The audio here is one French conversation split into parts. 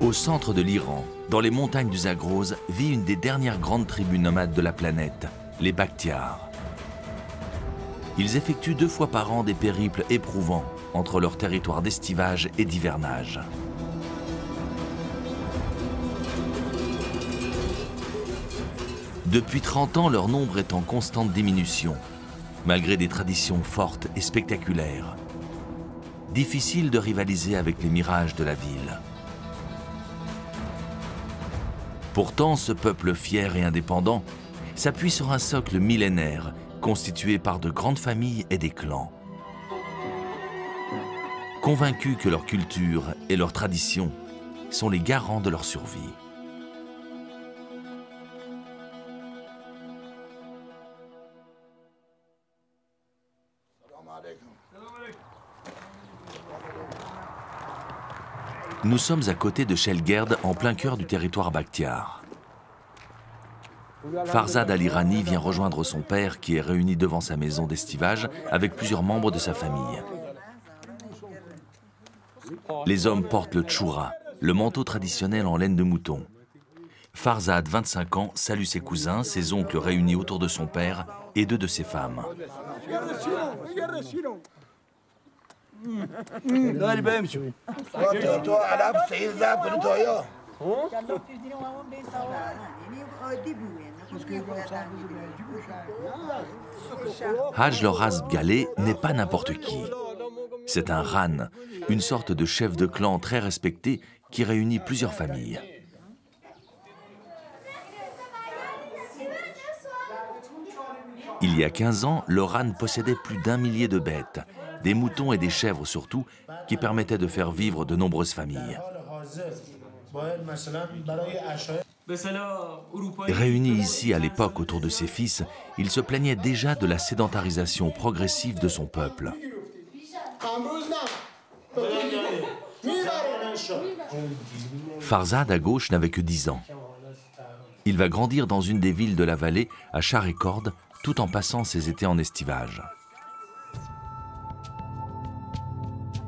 Au centre de l'Iran, dans les montagnes du Zagros, vit une des dernières grandes tribus nomades de la planète, les Bakhtiars. Ils effectuent 2 fois par an des périples éprouvants entre leurs territoires d'estivage et d'hivernage. Depuis 30 ans, leur nombre est en constante diminution, malgré des traditions fortes et spectaculaires. Difficile de rivaliser avec les mirages de la ville. Pourtant, ce peuple fier et indépendant s'appuie sur un socle millénaire constitué par de grandes familles et des clans. Convaincus que leur culture et leurs traditions sont les garants de leur survie. Nous sommes à côté de Shelgerd, en plein cœur du territoire bakhtiar. Farzad al-Irani vient rejoindre son père qui est réuni devant sa maison d'estivage avec plusieurs membres de sa famille. Les hommes portent le tchoura, le manteau traditionnel en laine de mouton. Farzad, 25 ans, salue ses cousins, ses oncles réunis autour de son père et 2 de ses femmes. Haj Loraz Galé n'est pas n'importe qui. C'est un Ran, une sorte de chef de clan très respecté qui réunit plusieurs familles. Il y a 15 ans, le Ran possédait plus d'1 millier de bêtes, des moutons et des chèvres surtout, qui permettaient de faire vivre de nombreuses familles. Réunis ici à l'époque autour de ses fils, il se plaignait déjà de la sédentarisation progressive de son peuple. Farzad, à gauche, n'avait que 10 ans. Il va grandir dans une des villes de la vallée, à char et corde, tout en passant ses étés en estivage.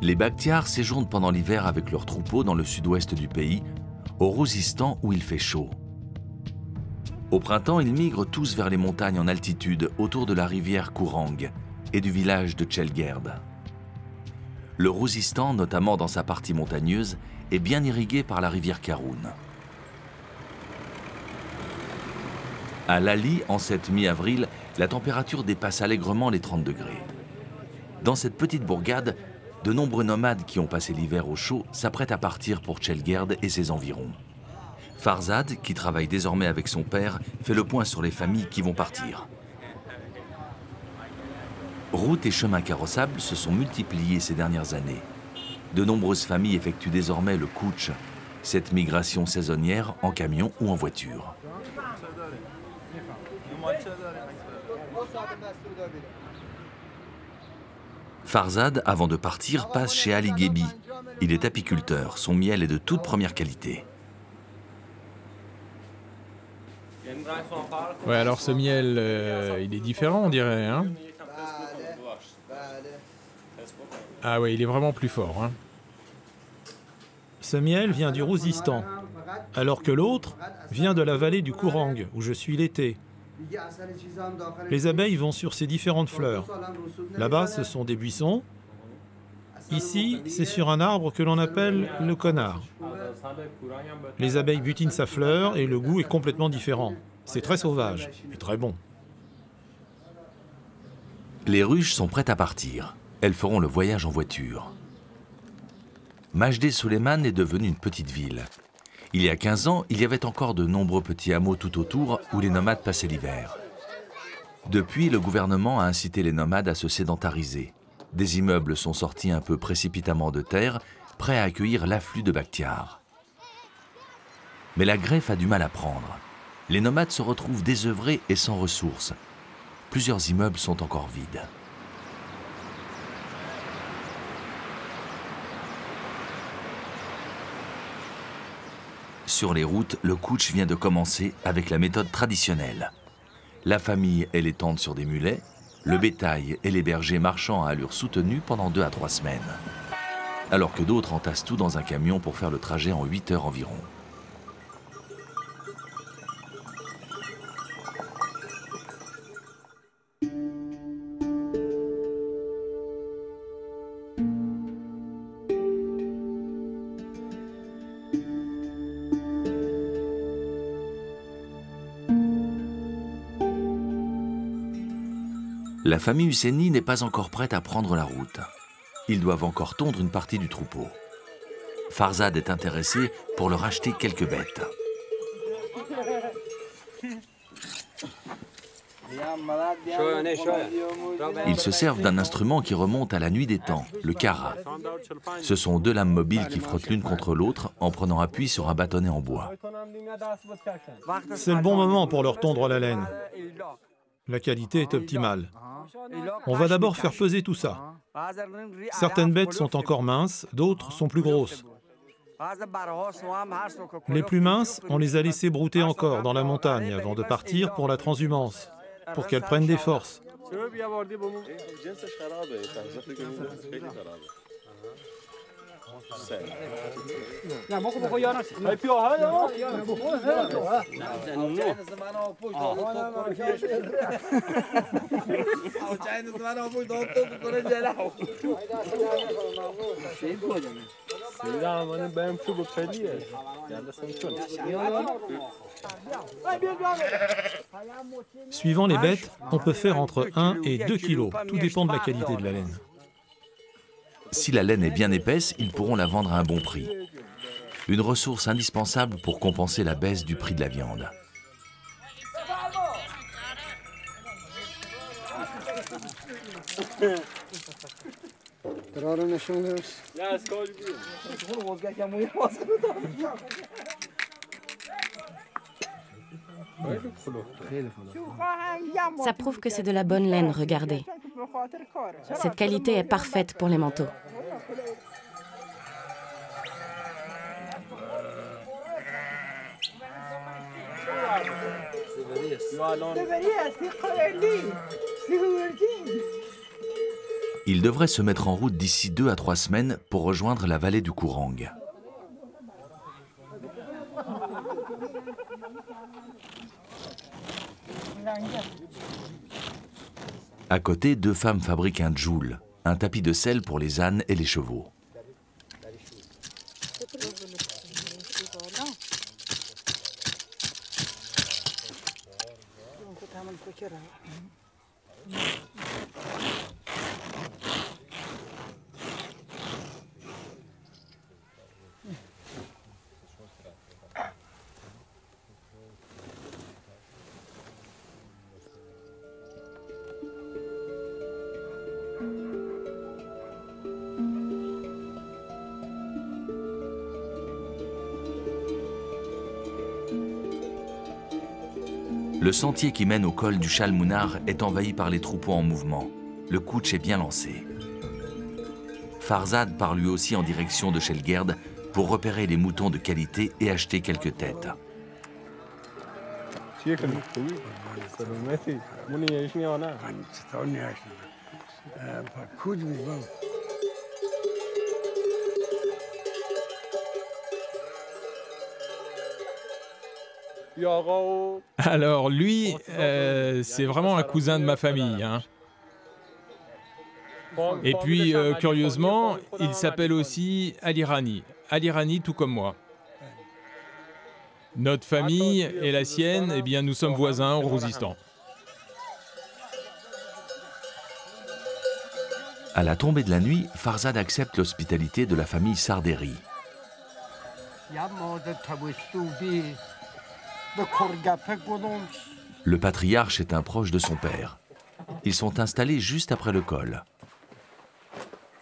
Les Bakhtiars séjournent pendant l'hiver avec leurs troupeaux dans le sud-ouest du pays, au Rouzistan où il fait chaud. Au printemps, ils migrent tous vers les montagnes en altitude autour de la rivière Kourang et du village de Shelgerd. Le Rouzistan, notamment dans sa partie montagneuse, est bien irrigué par la rivière Karoun. À Lali, en cette mi-avril, la température dépasse allègrement les 30 degrés. Dans cette petite bourgade, de nombreux nomades qui ont passé l'hiver au chaud s'apprêtent à partir pour Shelgerd et ses environs. Farzad, qui travaille désormais avec son père, fait le point sur les familles qui vont partir. Routes et chemins carrossables se sont multipliés ces dernières années. De nombreuses familles effectuent désormais le kouch, cette migration saisonnière en camion ou en voiture. Farzad, avant de partir, passe chez Ali Gebi. Il est apiculteur, son miel est de toute première qualité. Ouais, alors ce miel, il est différent, on dirait, hein? Ah ouais, il est vraiment plus fort, hein? Ce miel vient du Rouzistan, alors que l'autre vient de la vallée du Kourang, où je suis l'été. Les abeilles vont sur ces différentes fleurs. Là-bas, ce sont des buissons. Ici, c'est sur un arbre que l'on appelle le connard. Les abeilles butinent sa fleur et le goût est complètement différent. C'est très sauvage et très bon. Les ruches sont prêtes à partir. Elles feront le voyage en voiture. Majdeh Souleiman est devenue une petite ville. Il y a 15 ans, il y avait encore de nombreux petits hameaux tout autour où les nomades passaient l'hiver. Depuis, le gouvernement a incité les nomades à se sédentariser. Des immeubles sont sortis un peu précipitamment de terre, prêts à accueillir l'afflux de Bakhtiars. Mais la greffe a du mal à prendre. Les nomades se retrouvent désœuvrés et sans ressources. Plusieurs immeubles sont encore vides. Sur les routes, le kouch vient de commencer avec la méthode traditionnelle. La famille et les tentes sur des mulets, le bétail et les bergers marchant à allure soutenue pendant 2 à 3 semaines. alors que d'autres entassent tout dans un camion pour faire le trajet en 8 heures environ. La famille Husseini n'est pas encore prête à prendre la route. Ils doivent encore tondre une partie du troupeau. Farzad est intéressé pour leur acheter quelques bêtes. Ils se servent d'un instrument qui remonte à la nuit des temps, le kara. Ce sont deux lames mobiles qui frottent l'une contre l'autre en prenant appui sur un bâtonnet en bois. C'est le bon moment pour leur tondre la laine. La qualité est optimale. On va d'abord faire peser tout ça. Certaines bêtes sont encore minces, d'autres sont plus grosses. Les plus minces, on les a laissées brouter encore dans la montagne avant de partir pour la transhumance, pour qu'elles prennent des forces. Suivant les bêtes, on peut faire entre 1 et 2 kilos. Tout dépend de la qualité de la laine. Si la laine est bien épaisse, ils pourront la vendre à un bon prix. Une ressource indispensable pour compenser la baisse du prix de la viande. Ça prouve que c'est de la bonne laine, regardez. Cette qualité est parfaite pour les manteaux. Ils devraient se mettre en route d'ici 2 à 3 semaines pour rejoindre la vallée du Kourang. À côté, 2 femmes fabriquent un djoul, un tapis de sel pour les ânes et les chevaux. Le sentier qui mène au col du Chalmounar est envahi par les troupeaux en mouvement. Le coutch est bien lancé. Farzad part lui aussi en direction de Shelgerd pour repérer les moutons de qualité et acheter quelques têtes. Alors lui, c'est vraiment un cousin de ma famille, hein. Et puis, curieusement, il s'appelle aussi Ali Rani. Ali Rani, tout comme moi. Notre famille et la sienne, eh bien, nous sommes voisins au Rouzistan. À la tombée de la nuit, Farzad accepte l'hospitalité de la famille Sarderi. Le patriarche est un proche de son père. Ils sont installés juste après le col.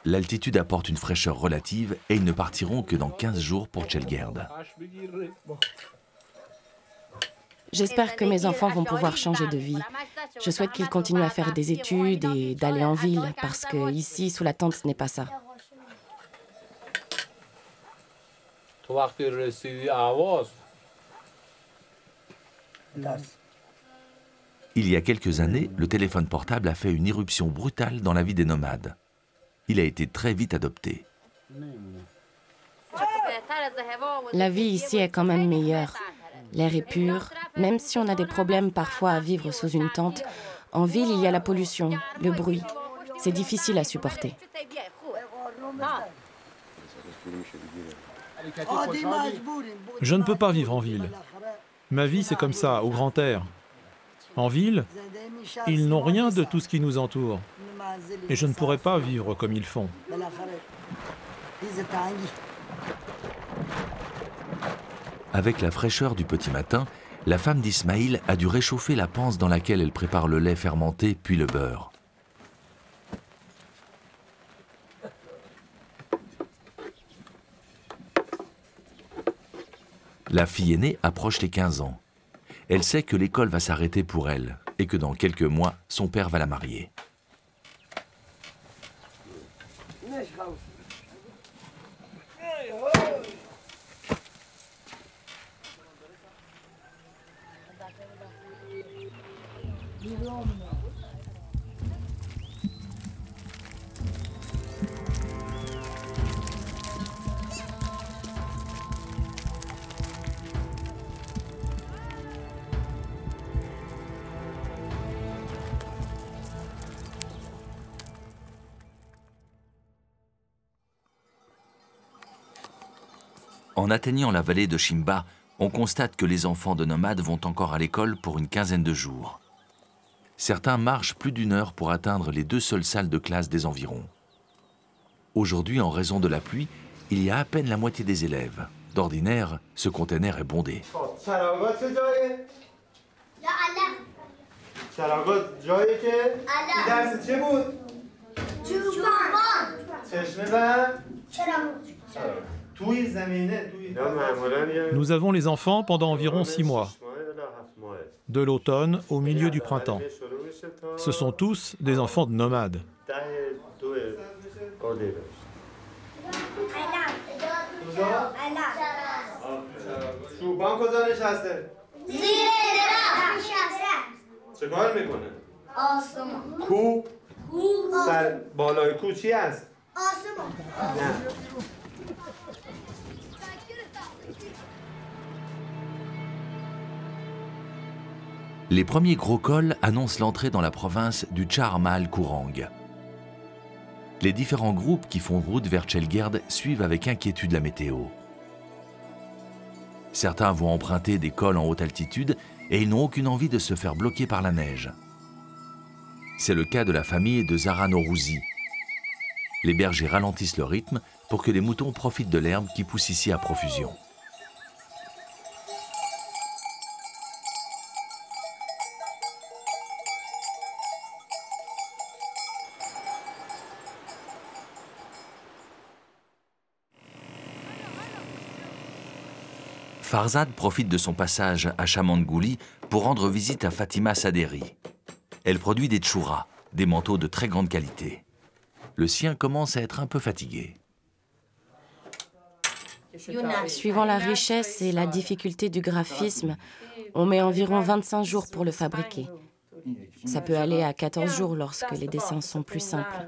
L'altitude apporte une fraîcheur relative et ils ne partiront que dans 15 jours pour Shelgerd. J'espère que mes enfants vont pouvoir changer de vie. Je souhaite qu'ils continuent à faire des études et d'aller en ville, parce que ici, sous la tente, ce n'est pas ça. Il y a quelques années, le téléphone portable a fait une irruption brutale dans la vie des nomades. Il a été très vite adopté. La vie ici est quand même meilleure. L'air est pur. Même si on a des problèmes parfois à vivre sous une tente, en ville, il y a la pollution, le bruit. C'est difficile à supporter. Je ne peux pas vivre en ville. Ma vie, c'est comme ça, au grand air. En ville, ils n'ont rien de tout ce qui nous entoure. Et je ne pourrais pas vivre comme ils font. Avec la fraîcheur du petit matin, la femme d'Ismaïl a dû réchauffer la panse dans laquelle elle prépare le lait fermenté puis le beurre. La fille aînée approche les 15 ans. Elle sait que l'école va s'arrêter pour elle et que dans quelques mois, son père va la marier. En atteignant la vallée de Shimba, on constate que les enfants de nomades vont encore à l'école pour une quinzaine de jours. Certains marchent plus d'1 heure pour atteindre les 2 seules salles de classe des environs. Aujourd'hui, en raison de la pluie, il y a à peine la moitié des élèves. D'ordinaire, ce container est bondé. Nous avons les enfants pendant environ 6 mois, de l'automne au milieu du printemps. Ce sont tous des enfants de nomades. Les premiers gros cols annoncent l'entrée dans la province du Charmal Kourang. Les différents groupes qui font route vers Chelgerd suivent avec inquiétude la météo. Certains vont emprunter des cols en haute altitude et ils n'ont aucune envie de se faire bloquer par la neige. C'est le cas de la famille de Zara Norouzi. Les bergers ralentissent le rythme pour que les moutons profitent de l'herbe qui pousse ici à profusion. Farzad profite de son passage à Chamangouli pour rendre visite à Fatima Saderi. Elle produit des tchouras, des manteaux de très grande qualité. Le sien commence à être un peu fatigué. Suivant la richesse et la difficulté du graphisme, on met environ 25 jours pour le fabriquer. Ça peut aller à 14 jours lorsque les dessins sont plus simples.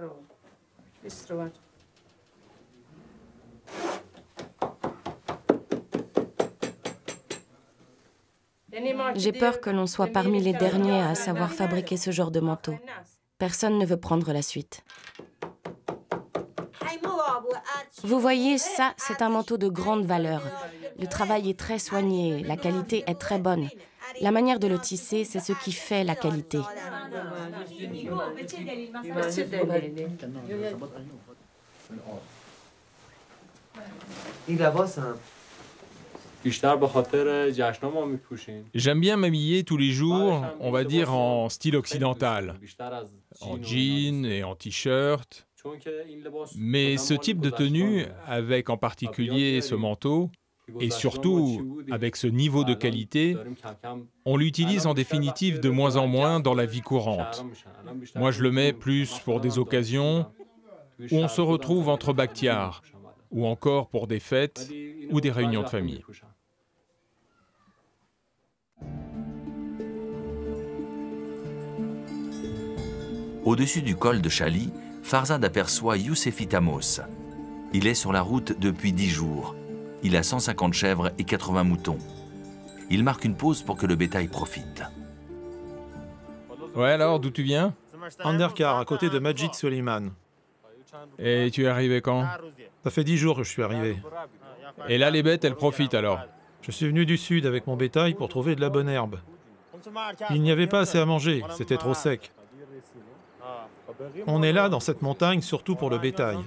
J'ai peur que l'on soit parmi les derniers à savoir fabriquer ce genre de manteau. Personne ne veut prendre la suite. Vous voyez, ça, c'est un manteau de grande valeur. Le travail est très soigné, la qualité est très bonne. La manière de le tisser, c'est ce qui fait la qualité. J'aime bien m'habiller tous les jours, on va dire en style occidental, en jean et en t-shirt. Mais ce type de tenue, avec en particulier ce manteau, et surtout avec ce niveau de qualité, on l'utilise en définitive de moins en moins dans la vie courante. Moi, je le mets plus pour des occasions où on se retrouve entre bakhtiars, ou encore pour des fêtes ou des réunions de famille. Au-dessus du col de Chali, Farzad aperçoit Yousefi Tamos. Il est sur la route depuis 10 jours. Il a 150 chèvres et 80 moutons. Il marque une pause pour que le bétail profite. Ouais, alors, d'où tu viens? Anderkar, à côté de Majid Suleiman. Et tu es arrivé quand? Ça fait 10 jours que je suis arrivé. Et là, les bêtes, elles profitent alors? Je suis venu du sud avec mon bétail pour trouver de la bonne herbe. Il n'y avait pas assez à manger, c'était trop sec. On est là, dans cette montagne, surtout pour le bétail.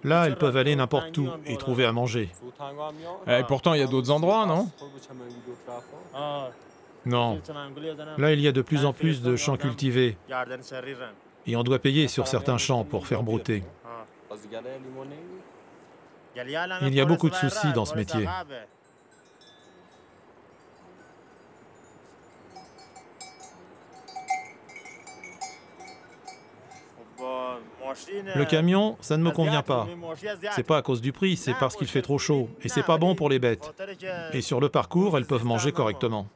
Là, elles peuvent aller n'importe où et trouver à manger. Et pourtant, il y a d'autres endroits, non? Non. Là, il y a de plus en plus de champs cultivés. Et on doit payer sur certains champs pour faire brouter. Il y a beaucoup de soucis dans ce métier. Le camion, ça ne me convient pas. C'est pas à cause du prix, c'est parce qu'il fait trop chaud. Et c'est pas bon pour les bêtes. Et sur le parcours, elles peuvent manger correctement.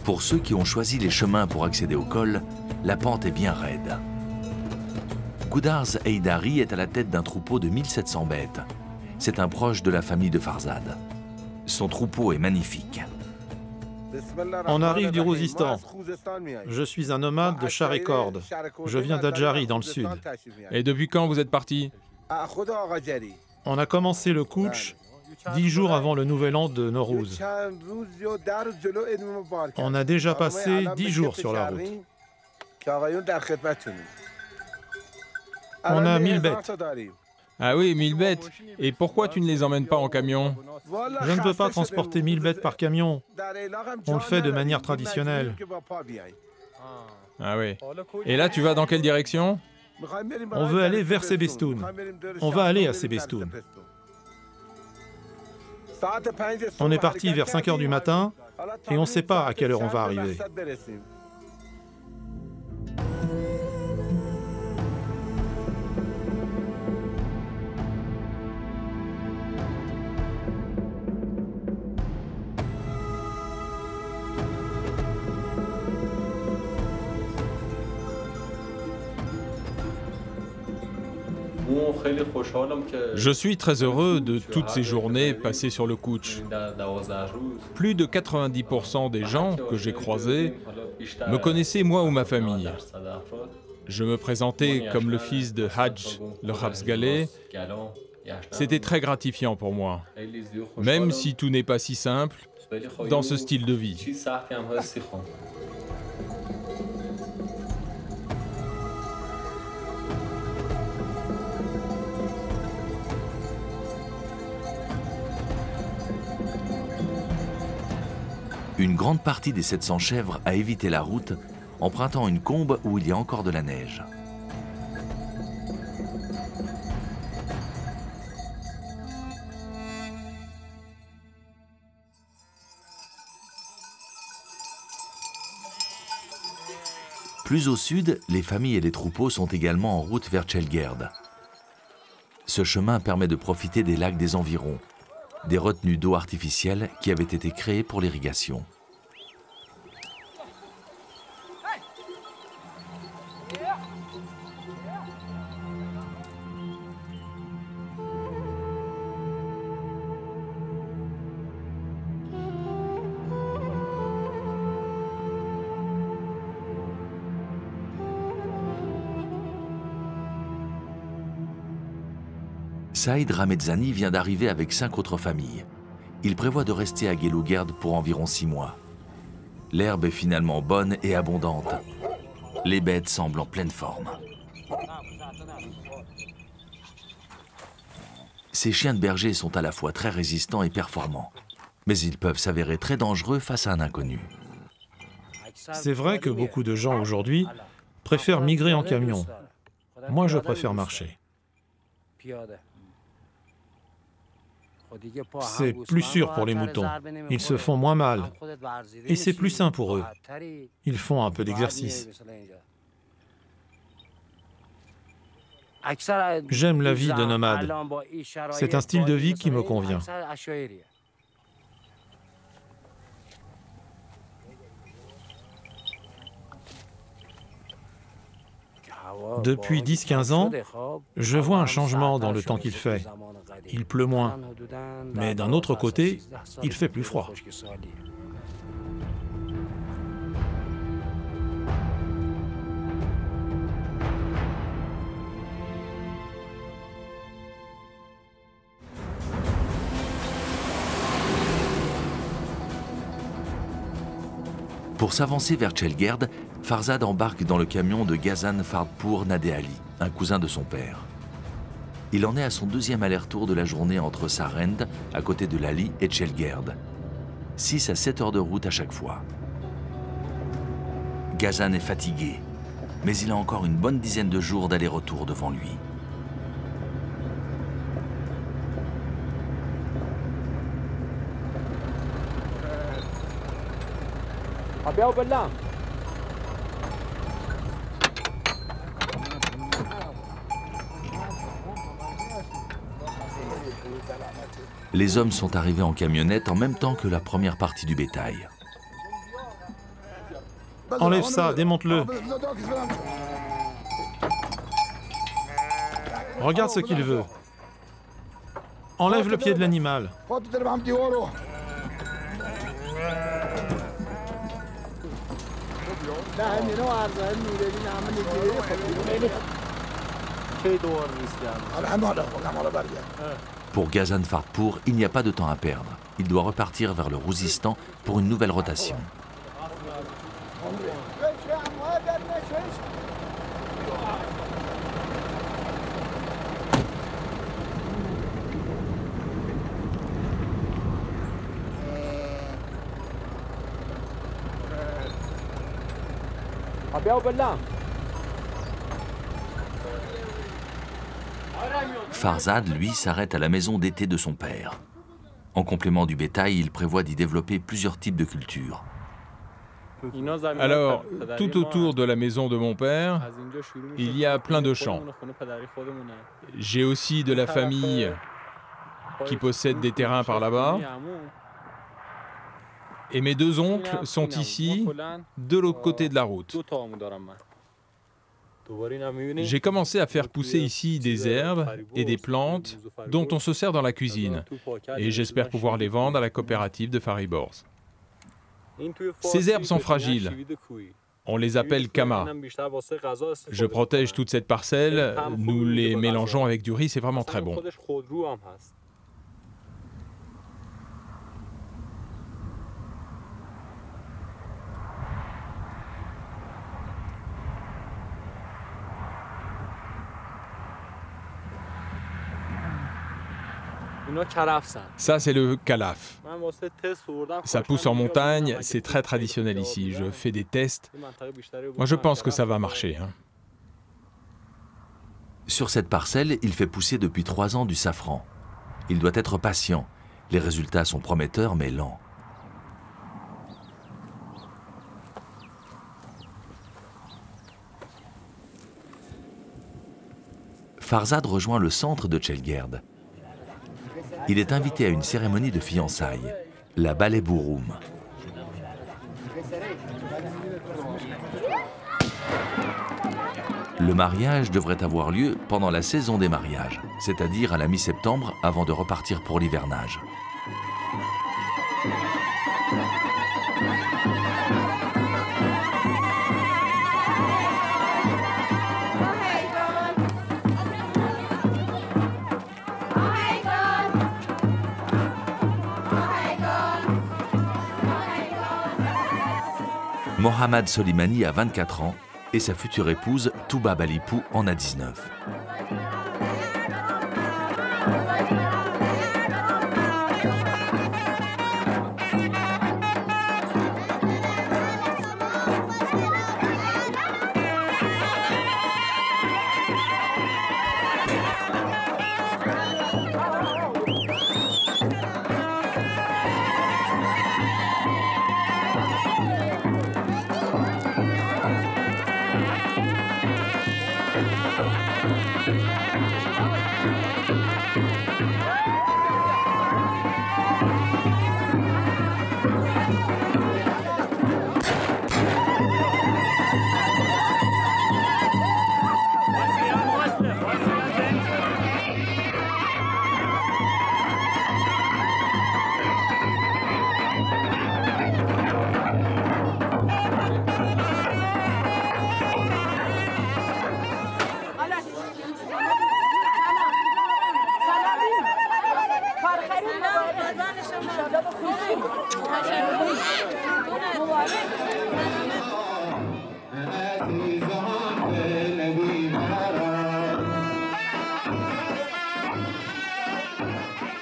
Pour ceux qui ont choisi les chemins pour accéder au col, la pente est bien raide. Goudars Heydari est à la tête d'un troupeau de 1700 bêtes. C'est un proche de la famille de Farzad. Son troupeau est magnifique. On arrive du Rouzistan. Je suis un nomade de char et corde. Je viens d'Adjari, dans le sud. Et depuis quand vous êtes parti? On a commencé le Kouch 10 jours avant le nouvel an de Nowrouz. On a déjà passé 10 jours sur la route. On a 1000 bêtes. Ah oui, 1000 bêtes. Et pourquoi tu ne les emmènes pas en camion? Je ne peux pas transporter 1000 bêtes par camion. On le fait de manière traditionnelle. Ah oui. Et là, tu vas dans quelle direction? On veut aller vers Sebestoun. On va aller à Sebestoun. On est parti vers 5 h du matin et on ne sait pas à quelle heure on va arriver. Je suis très heureux de toutes ces journées passées sur le Kouch. Plus de 90% des gens que j'ai croisés me connaissaient moi ou ma famille. Je me présentais comme le fils de Hadj, le Habsgalé. C'était très gratifiant pour moi, même si tout n'est pas si simple dans ce style de vie. Une grande partie des 700 chèvres a évité la route, empruntant une combe où il y a encore de la neige. Plus au sud, les familles et les troupeaux sont également en route vers Tchelgerd. Ce chemin permet de profiter des lacs des environs, des retenues d'eau artificielles qui avaient été créées pour l'irrigation. Saïd Ramedzani vient d'arriver avec 5 autres familles. Il prévoit de rester à Gelugerd pour environ 6 mois. L'herbe est finalement bonne et abondante. Les bêtes semblent en pleine forme. Ces chiens de berger sont à la fois très résistants et performants, mais ils peuvent s'avérer très dangereux face à un inconnu. C'est vrai que beaucoup de gens aujourd'hui préfèrent migrer en camion. Moi, je préfère marcher. C'est plus sûr pour les moutons. Ils se font moins mal. Et c'est plus sain pour eux. Ils font un peu d'exercice. J'aime la vie de nomade. C'est un style de vie qui me convient. Depuis 10-15 ans, je vois un changement dans le temps qu'il fait. Il pleut moins, mais d'un autre côté, il fait plus froid. Pour s'avancer vers Chelgerd, Farzad embarque dans le camion de Ghazan Fardpour Nadeali, un cousin de son père. Il en est à son deuxième aller-retour de la journée entre Sarend, à côté de Lali, et Chelgerd. 6 à 7 heures de route à chaque fois. Ghazan est fatigué, mais il a encore une bonne dizaine de jours d'aller-retour devant lui. Les hommes sont arrivés en camionnette en même temps que la première partie du bétail. Enlève ça, démonte-le. Regarde ce qu'il veut. Enlève le pied de l'animal. Pour Ghazan Fardpour, il n'y a pas de temps à perdre. Il doit repartir vers le Rouzistan pour une nouvelle rotation. Farzad, lui, s'arrête à la maison d'été de son père. En complément du bétail, il prévoit d'y développer plusieurs types de cultures. Alors, tout autour de la maison de mon père, il y a plein de champs. J'ai aussi de la famille qui possède des terrains par là-bas. Et mes 2 oncles sont ici, de l'autre côté de la route. J'ai commencé à faire pousser ici des herbes et des plantes dont on se sert dans la cuisine. Et j'espère pouvoir les vendre à la coopérative de Fariborz. Ces herbes sont fragiles. On les appelle kama. Je protège toute cette parcelle. Nous les mélangeons avec du riz, c'est vraiment très bon. Ça, c'est le kalaf. Ça pousse en montagne, c'est très traditionnel ici. Je fais des tests. Moi, je pense que ça va marcher. Sur cette parcelle, il fait pousser depuis 3 ans du safran. Il doit être patient. Les résultats sont prometteurs, mais lents. Farzad rejoint le centre de Chelgerd. Il est invité à une cérémonie de fiançailles, la Balai Bouroum. Le mariage devrait avoir lieu pendant la saison des mariages, c'est-à-dire à la mi-septembre avant de repartir pour l'hivernage. Mohammad Solimani a 24 ans et sa future épouse, Touba Balipou, en a 19.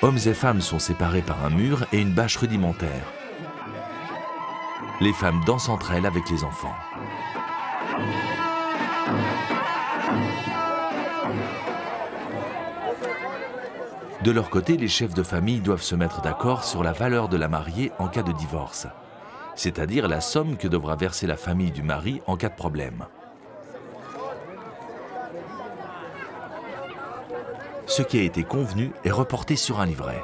Hommes et femmes sont séparés par un mur et une bâche rudimentaire. Les femmes dansent entre elles avec les enfants. De leur côté, les chefs de famille doivent se mettre d'accord sur la valeur de la mariée en cas de divorce, c'est-à-dire la somme que devra verser la famille du mari en cas de problème. Ce qui a été convenu est reporté sur un livret.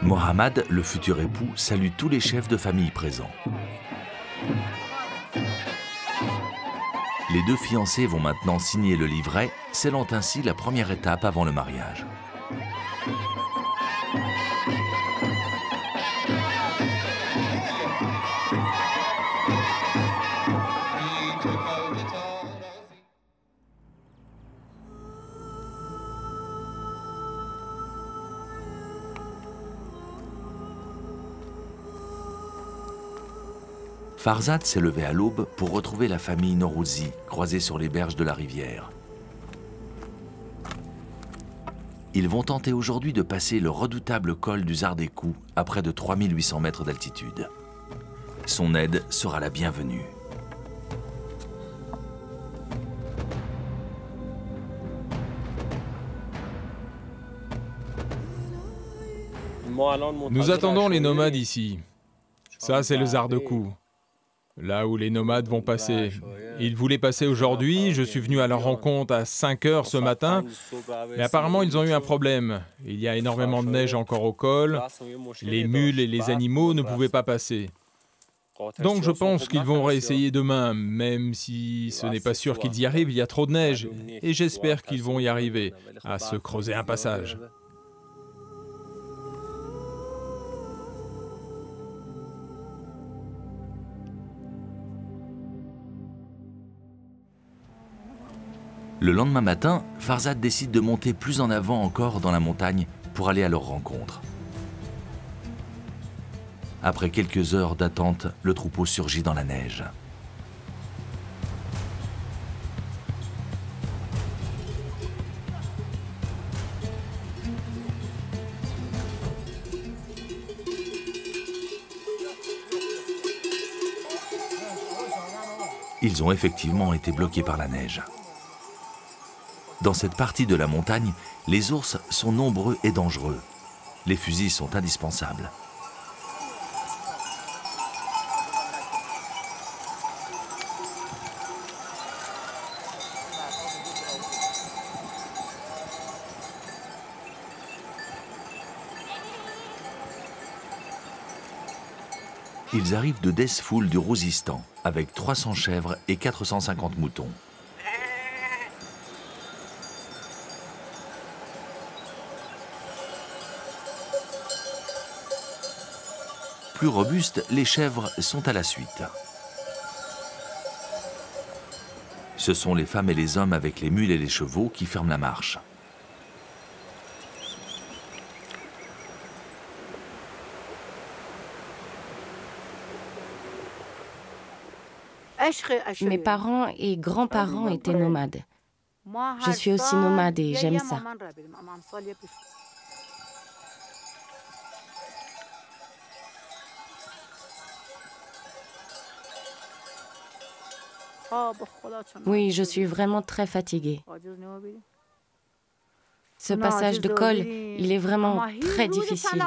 Mohammad, le futur époux, salue tous les chefs de famille présents. Les deux fiancés vont maintenant signer le livret, scellant ainsi la première étape avant le mariage. Farzad s'est levé à l'aube pour retrouver la famille Norouzi, croisée sur les berges de la rivière. Ils vont tenter aujourd'hui de passer le redoutable col du Zardékou à près de 3800 mètres d'altitude. Son aide sera la bienvenue. Nous attendons les nomades ici. Ça, c'est le Zardékou. Là où les nomades vont passer. Ils voulaient passer aujourd'hui, je suis venu à leur rencontre à 5 heures ce matin, mais apparemment ils ont eu un problème. Il y a énormément de neige encore au col, les mules et les animaux ne pouvaient pas passer. Donc je pense qu'ils vont réessayer demain, même si ce n'est pas sûr qu'ils y arrivent, il y a trop de neige, et j'espère qu'ils vont y arriver, à se creuser un passage. Le lendemain matin, Farzad décide de monter plus en avant encore dans la montagne pour aller à leur rencontre. Après quelques heures d'attente, le troupeau surgit dans la neige. Ils ont effectivement été bloqués par la neige. Dans cette partie de la montagne, les ours sont nombreux et dangereux. Les fusils sont indispensables. Ils arrivent de Desfoul du Rouzistan, avec 300 chèvres et 450 moutons. Plus robustes, les chèvres sont à la suite. Ce sont les femmes et les hommes avec les mules et les chevaux qui ferment la marche. Mes parents et grands-parents étaient nomades. Je suis aussi nomade et j'aime ça. Oui, je suis vraiment très fatiguée. Ce passage de col, il est vraiment très difficile.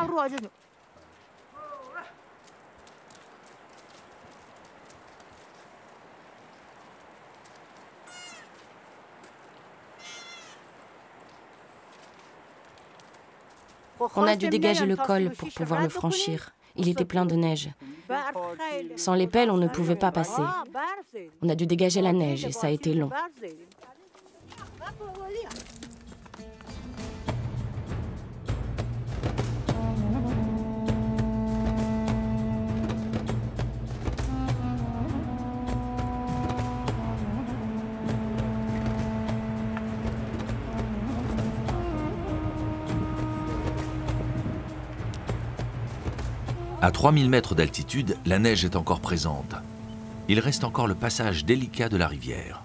On a dû dégager le col pour pouvoir le franchir. Il était plein de neige. Sans les pelles, on ne pouvait pas passer. On a dû dégager la neige et ça a été long. À 3000 mètres d'altitude, la neige est encore présente. Il reste encore le passage délicat de la rivière.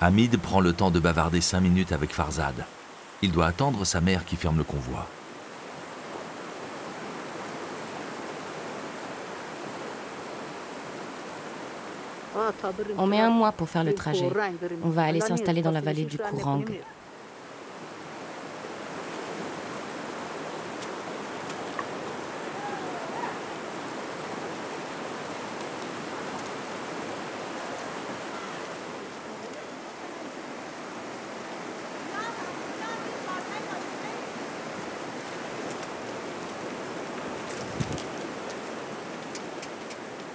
Hamid prend le temps de bavarder 5 minutes avec Farzad. Il doit attendre sa mère qui ferme le convoi. On met 1 mois pour faire le trajet. On va aller s'installer dans la vallée du Kourang.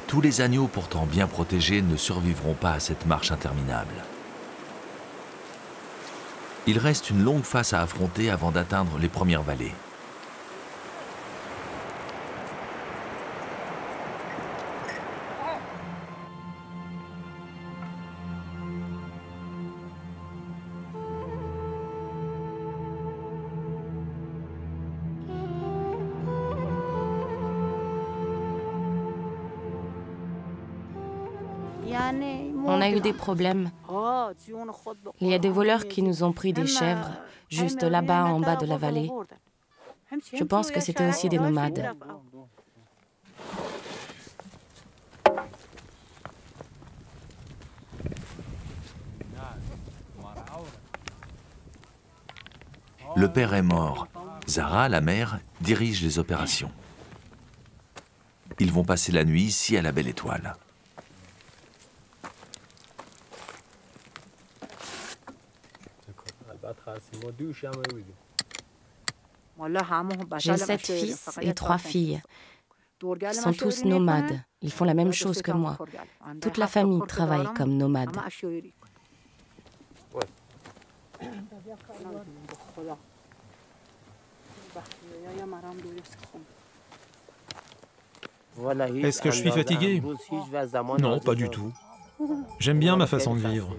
Tous les agneaux pourtant bien protégés ne survivront pas à cette marche interminable. Il reste une longue face à affronter avant d'atteindre les premières vallées. On a eu des problèmes. Il y a des voleurs qui nous ont pris des chèvres, juste là-bas en bas de la vallée. Je pense que c'était aussi des nomades. Le père est mort. Zara, la mère, dirige les opérations. Ils vont passer la nuit ici à la Belle Étoile. J'ai 7 fils et 3 filles. Ils sont tous nomades. Ils font la même chose que moi. Toute la famille travaille comme nomade. Est-ce que je suis fatigué? Non, pas du tout. J'aime bien ma façon de vivre.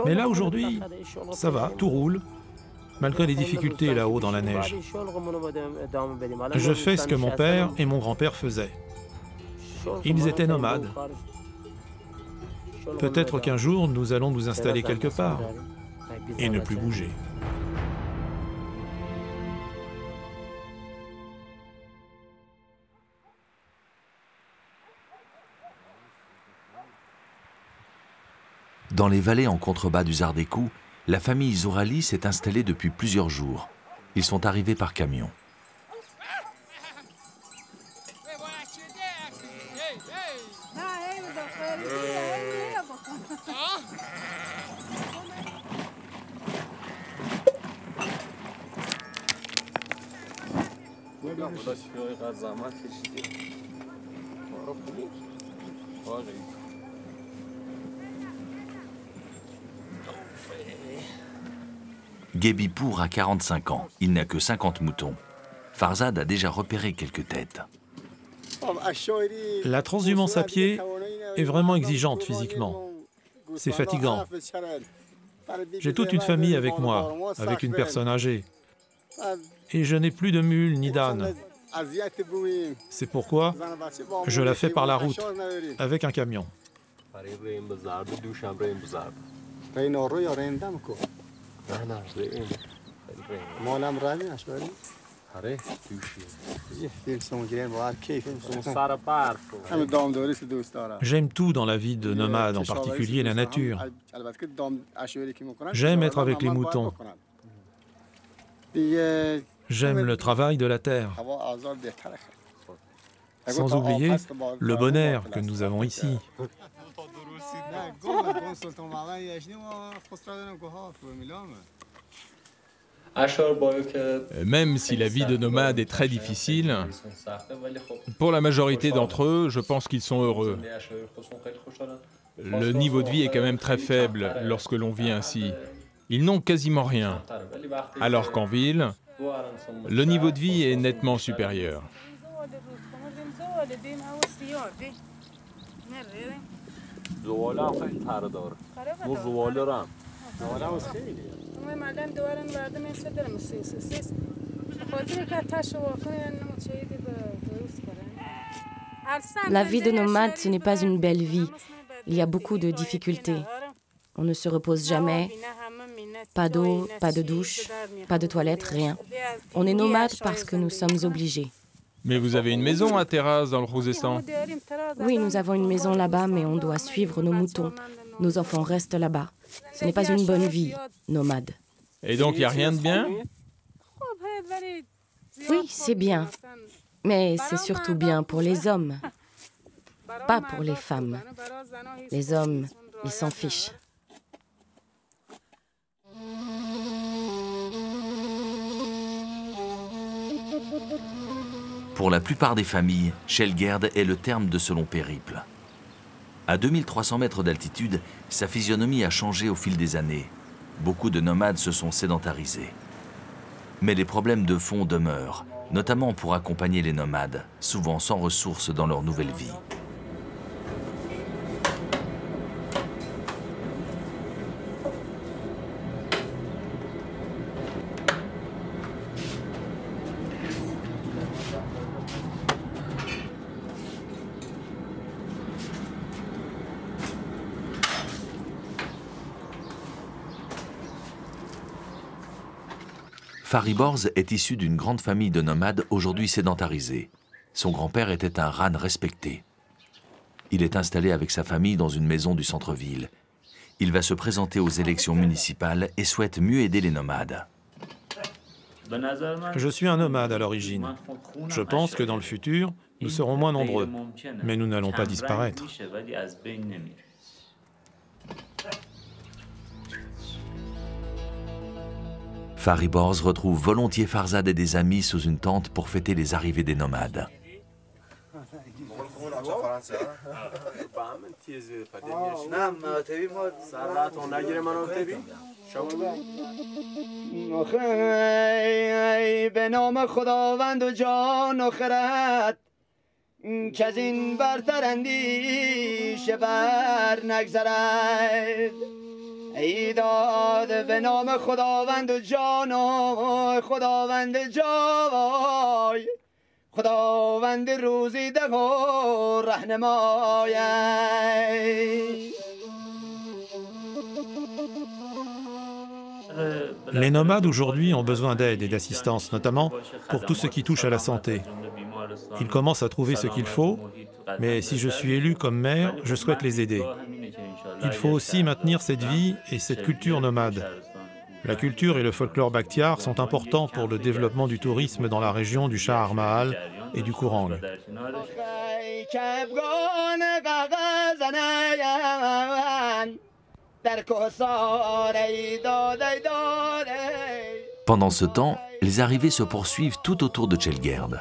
Mais là, aujourd'hui, ça va, tout roule, malgré les difficultés là-haut dans la neige. Je fais ce que mon père et mon grand-père faisaient. Ils étaient nomades. Peut-être qu'un jour, nous allons nous installer quelque part et ne plus bouger. Dans les vallées en contrebas du Zardékou, la famille Zourali s'est installée depuis plusieurs jours. Ils sont arrivés par camion. Gebipour a 45 ans, il n'a que 50 moutons. Farzad a déjà repéré quelques têtes. La transhumance à pied est vraiment exigeante physiquement. C'est fatigant. J'ai toute une famille avec moi, avec une personne âgée. Et je n'ai plus de mule ni d'âne. C'est pourquoi je la fais par la route, avec un camion. J'aime tout dans la vie de nomade, en particulier la nature. J'aime être avec les moutons. J'aime le travail de la terre. Sans oublier le bonheur que nous avons ici. Même si la vie de nomade est très difficile, pour la majorité d'entre eux, je pense qu'ils sont heureux. Le niveau de vie est quand même très faible lorsque l'on vit ainsi. Ils n'ont quasiment rien, alors qu'en ville, le niveau de vie est nettement supérieur. La vie de nomade, ce n'est pas une belle vie. Il y a beaucoup de difficultés. On ne se repose jamais. Pas d'eau, pas de douche, pas de toilette, rien. On est nomade parce que nous sommes obligés. Mais vous avez une maison à Terraz, dans le Khouzestan? Oui, nous avons une maison là-bas, mais on doit suivre nos moutons. Nos enfants restent là-bas. Ce n'est pas une bonne vie, nomade. Et donc, il n'y a rien de bien? Oui, c'est bien. Mais c'est surtout bien pour les hommes, pas pour les femmes. Les hommes, ils s'en fichent. Pour la plupart des familles, Shelgerd est le terme de ce long périple. À 2300 mètres d'altitude, sa physionomie a changé au fil des années. Beaucoup de nomades se sont sédentarisés. Mais les problèmes de fond demeurent, notamment pour accompagner les nomades, souvent sans ressources dans leur nouvelle vie. Fariborz est issu d'une grande famille de nomades aujourd'hui sédentarisés. Son grand-père était un Rane respecté. Il est installé avec sa famille dans une maison du centre-ville. Il va se présenter aux élections municipales et souhaite mieux aider les nomades. Je suis un nomade à l'origine. Je pense que dans le futur, nous serons moins nombreux, mais nous n'allons pas disparaître. Fariborz retrouve volontiers Farzad et des amis sous une tente pour fêter les arrivées des nomades. ای داد به نام خداوند جان و خداوند جای خداوند روزی ده و رهنمای. Les nomades aujourd'hui ont besoin d'aide et d'assistance, notamment pour tout ce qui touche à la santé. Ils commencent à trouver ce qu'il faut, mais si je suis élu comme maire, je souhaite les aider. Il faut aussi maintenir cette vie et cette culture nomade. La culture et le folklore bakhtiar sont importants pour le développement du tourisme dans la région du Chahar Mahal et du Kourang. Pendant ce temps, les arrivées se poursuivent tout autour de Chelgerd.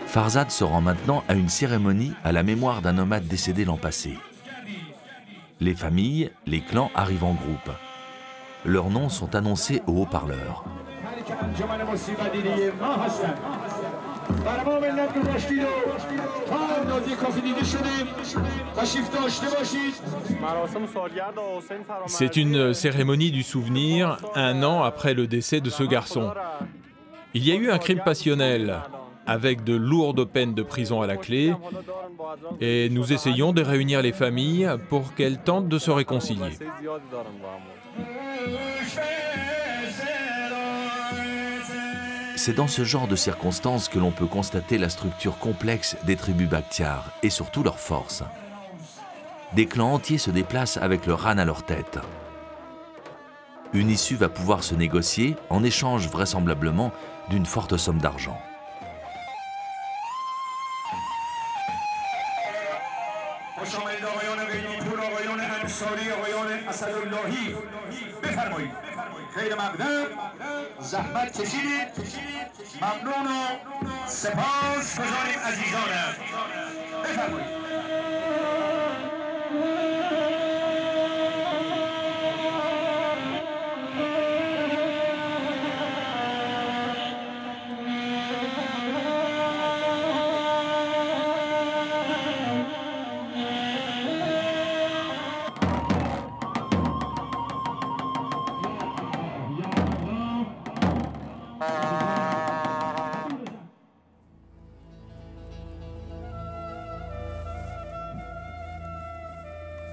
Farzad se rend maintenant à une cérémonie à la mémoire d'un nomade décédé l'an passé. Les familles, les clans arrivent en groupe. Leurs noms sont annoncés au haut-parleur. C'est une cérémonie du souvenir, 1 an après le décès de ce garçon. Il y a eu un crime passionnel, avec de lourdes peines de prison à la clé, et nous essayons de réunir les familles pour qu'elles tentent de se réconcilier. C'est dans ce genre de circonstances que l'on peut constater la structure complexe des tribus bakhtiares et surtout leur force. Des clans entiers se déplacent avec le Ran à leur tête. Une issue va pouvoir se négocier en échange vraisemblablement d'une forte somme d'argent.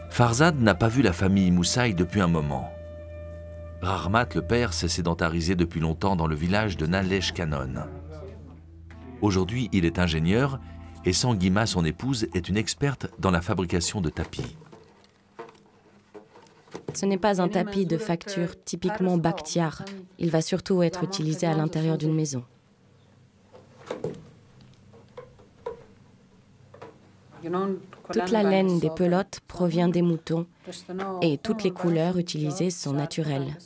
Farzad n'a pas vu la famille Moussaï depuis un moment. Rahmat, le père, s'est sédentarisé depuis longtemps dans le village de Nalesh Kanon. Aujourd'hui, il est ingénieur et Sanguima, son épouse, est une experte dans la fabrication de tapis. Ce n'est pas un tapis de facture typiquement bakhtiar. Il va surtout être utilisé à l'intérieur d'une maison. Toute la laine des pelotes provient des moutons et toutes les couleurs utilisées sont naturelles.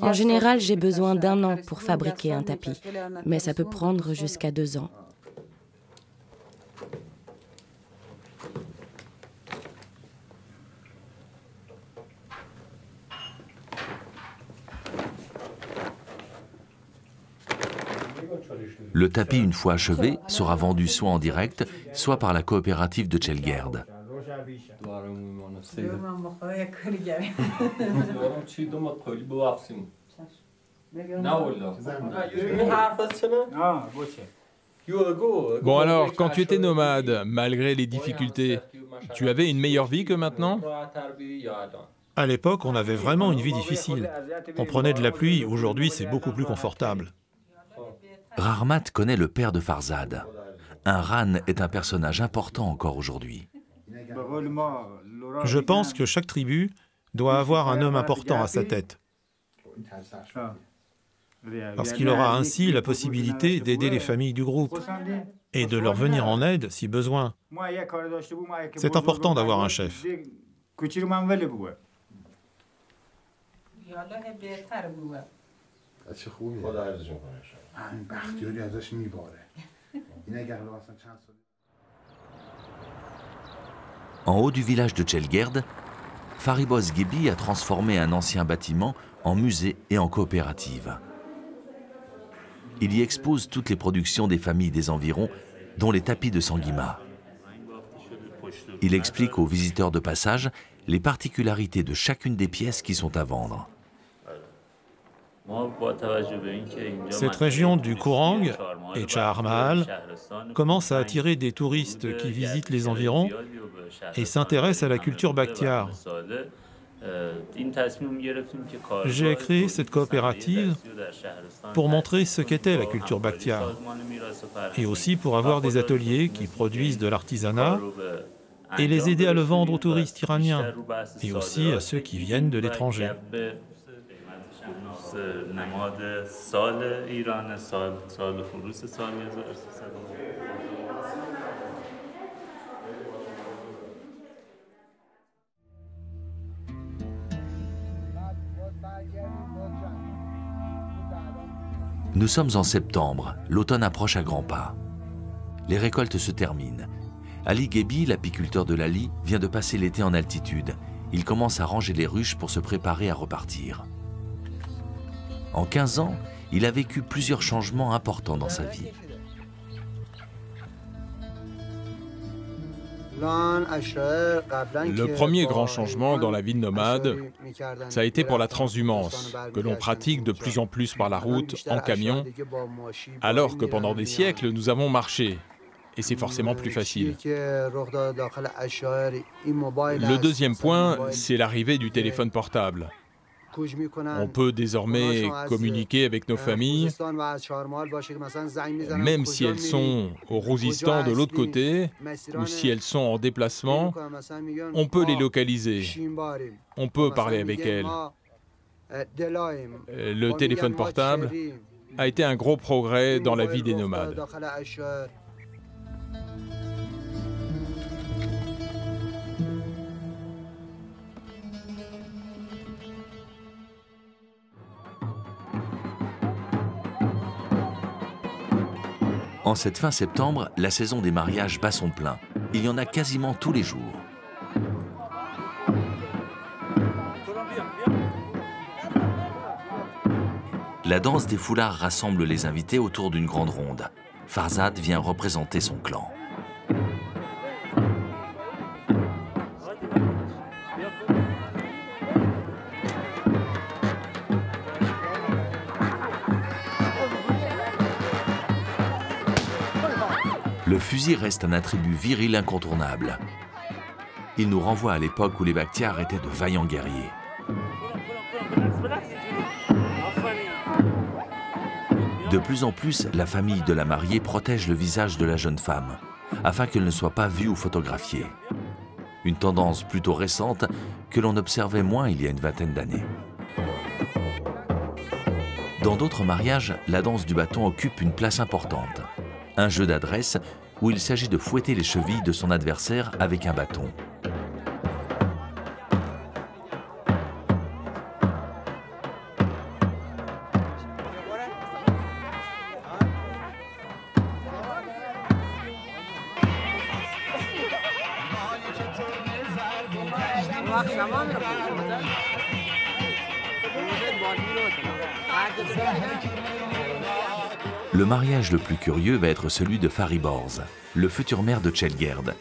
En général, j'ai besoin d'1 an pour fabriquer un tapis, mais ça peut prendre jusqu'à 2 ans. Le tapis, une fois achevé, sera vendu soit en direct, soit par la coopérative de Chelgerd. Bon alors, quand tu étais nomade, malgré les difficultés, tu avais une meilleure vie que maintenant? À l'époque, on avait vraiment une vie difficile. On prenait de la pluie, aujourd'hui c'est beaucoup plus confortable. Rahmat connaît le père de Farzad. Un Ran est un personnage important encore aujourd'hui. Je pense que chaque tribu doit avoir un homme important à sa tête, parce qu'il aura ainsi la possibilité d'aider les familles du groupe et de leur venir en aide si besoin. C'est important d'avoir un chef. En haut du village de Chelgerd, Fariboz Gebi a transformé un ancien bâtiment en musée et en coopérative. Il y expose toutes les productions des familles des environs, dont les tapis de Sanguima. Il explique aux visiteurs de passage les particularités de chacune des pièces qui sont à vendre. Cette région du Kourang et Chahar Mahal commence à attirer des touristes qui visitent les environs et s'intéressent à la culture bakhtiare. J'ai créé cette coopérative pour montrer ce qu'était la culture bakhtiare et aussi pour avoir des ateliers qui produisent de l'artisanat et les aider à le vendre aux touristes iraniens et aussi à ceux qui viennent de l'étranger. Nous sommes en septembre, l'automne approche à grands pas. Les récoltes se terminent. Ali Gebi, l'apiculteur de Lali, vient de passer l'été en altitude. Il commence à ranger les ruches pour se préparer à repartir. En 15 ans, il a vécu plusieurs changements importants dans sa vie. Le premier grand changement dans la vie de nomade, ça a été pour la transhumance, que l'on pratique de plus en plus par la route, en camion, alors que pendant des siècles, nous avons marché. Et c'est forcément plus facile. Le deuxième point, c'est l'arrivée du téléphone portable. On peut désormais communiquer avec nos familles, même si elles sont au Rouzistan de l'autre côté, ou si elles sont en déplacement, on peut les localiser, on peut parler avec elles. Le téléphone portable a été un gros progrès dans la vie des nomades. En cette fin septembre, la saison des mariages bat son plein. Il y en a quasiment tous les jours. La danse des foulards rassemble les invités autour d'une grande ronde. Farzad vient représenter son clan. Le fusil reste un attribut viril incontournable. Il nous renvoie à l'époque où les Bakhtiars étaient de vaillants guerriers. De plus en plus, la famille de la mariée protège le visage de la jeune femme, afin qu'elle ne soit pas vue ou photographiée. Une tendance plutôt récente que l'on observait moins il y a une vingtaine d'années. Dans d'autres mariages, la danse du bâton occupe une place importante. Un jeu d'adresse où il s'agit de fouetter les chevilles de son adversaire avec un bâton. Le mariage le plus curieux va être celui de Fariborz, le futur maire de Tchelgerd.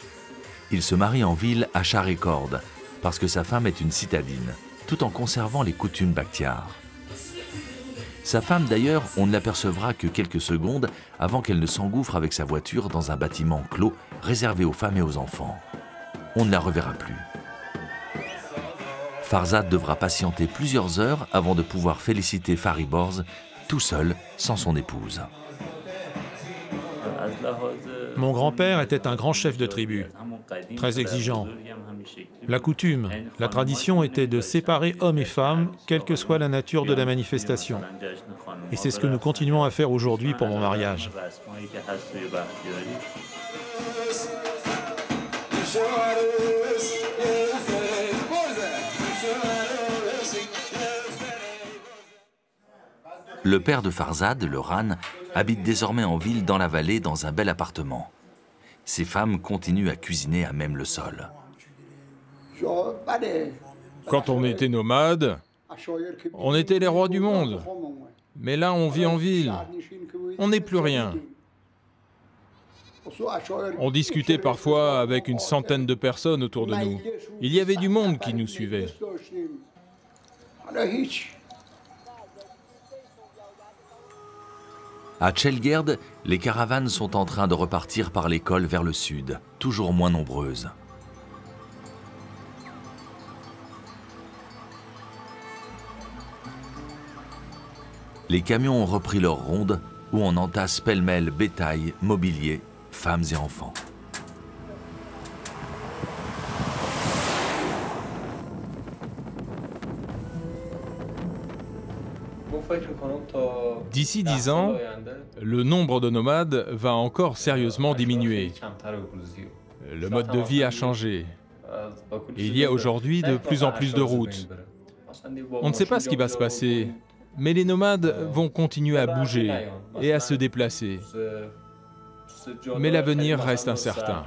Il se marie en ville à Charekord, parce que sa femme est une citadine, tout en conservant les coutumes bakhtiares. Sa femme, d'ailleurs, on ne l'apercevra que quelques secondes avant qu'elle ne s'engouffre avec sa voiture dans un bâtiment clos réservé aux femmes et aux enfants. On ne la reverra plus. Farzad devra patienter plusieurs heures avant de pouvoir féliciter Fariborz, tout seul, sans son épouse. Mon grand-père était un grand chef de tribu, très exigeant. La coutume, la tradition était de séparer hommes et femmes, quelle que soit la nature de la manifestation. Et c'est ce que nous continuons à faire aujourd'hui pour mon mariage. Le père de Farzad, le Ran, habite désormais en ville dans la vallée dans un bel appartement. Ses femmes continuent à cuisiner à même le sol. Quand on était nomade, on était les rois du monde. Mais là, on vit en ville. On n'est plus rien. On discutait parfois avec une centaine de personnes autour de nous. Il y avait du monde qui nous suivait. À Chelgerd, les caravanes sont en train de repartir par les cols vers le sud, toujours moins nombreuses. Les camions ont repris leur ronde où on entasse pêle-mêle bétail, mobilier, femmes et enfants. D'ici 10 ans, le nombre de nomades va encore sérieusement diminuer. Le mode de vie a changé. Et il y a aujourd'hui de plus en plus de routes. On ne sait pas ce qui va se passer, mais les nomades vont continuer à bouger et à se déplacer. Mais l'avenir reste incertain.